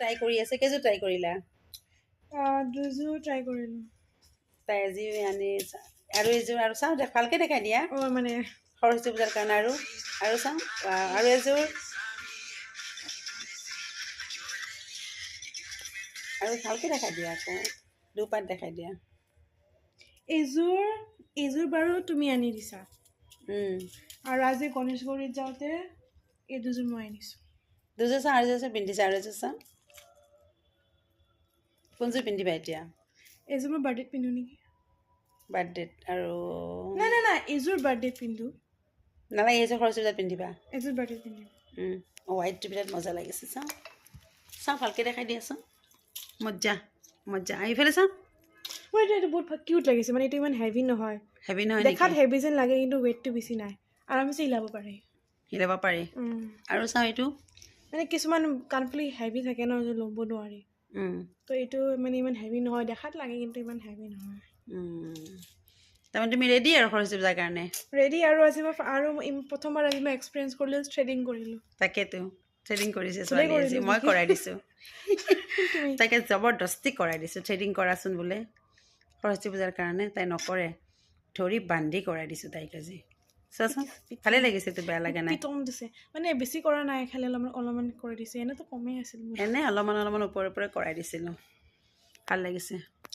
try কৰি আছে কেইযোৰ ট্ৰাই কৰিলা দুযোৰ ট্ৰাই কৰিলোঁ তাই আজি আনি আৰু এযোৰ আৰু চাওঁ ভালকৈ দেখাই দিয়া মানে সৰস্বতী পূজাৰ কাৰণে আৰু চাওঁ আৰু এযোৰ আৰু ভালকৈ দেখাই দিয়া আকৌ দুপাত দেখাই দিয়া এইযোৰ বাৰু তুমি আনি দিছা আৰু আজি গণেশগুৰিত যাওঁতে এই দুযোৰ মই আনিছোঁ দুযোৰ চাওঁ আৰু এযোৰ পিন্ধিছা আৰু এযোৰ চাওঁ কোনযোৰ পিন্ধিবা এতিয়া এইযোৰ মই বাৰ্থডেত পিন্ধো নেকি বাৰ্থডেত আৰু নাই এইযোৰ বাৰ্থডেত পিন্ধো নালাগে এইযোৰ সৰস্বতী পূজাত পিন্ধিবা এইযোৰ বাৰ্থডেত পিন্ধিম হোৱাইটটো বিৰাট মজা লাগিছে চাওঁ ভালকৈ দেখাই দিয়াচোন মজ্জা এইফালে চাওঁ মোৰ এইটো বহুত কিউট লাগিছে মানে এইটো ইমান হেভি নহয় দেখাত হেভি যেন লাগে কিন্তু ৱেইটটো বেছি নাই আৰামছে হিলাব পাৰি আৰু চাওঁ এইটো মানে কিছুমান কাণফুলি হেভি থাকে ন ল'ব নোৱাৰি তো এইটো মানে ইমান হেভি নহয় দেখাত লাগে কিন্তু ইমান হেভি নহয় তাৰমানে তুমি ৰেডি আৰু সৰস্বতী পূজাৰ কাৰণে ৰেডি আৰু আজি মই প্ৰথমবাৰ আজি মই এক্সপিৰিয়েঞ্চ কৰিলোঁ থ্ৰেডিং কৰিলোঁ তাকেতো থ্ৰেডিং কৰিছে ছোৱালী আজি মই কৰাই দিছোঁ তাকে জবৰদস্তি কৰাই দিছোঁ থ্ৰেডিং কৰাচোন বোলে সৰস্বতী পূজাৰ কাৰণে তাই নকৰে ধৰি বান্ধি কৰাই দিছোঁ তাইক আজি চোৱাচোন ভালে লাগিছে তো বেয়া লগা নাই পিটন দিছে মানে বেছি কৰা নাই খালি অলপমান কৰি দিছে এনেতো কমেই আছিল এনে অলপমান ওপৰে ওপৰে কৰাই দিছিলোঁ ভাল লাগিছে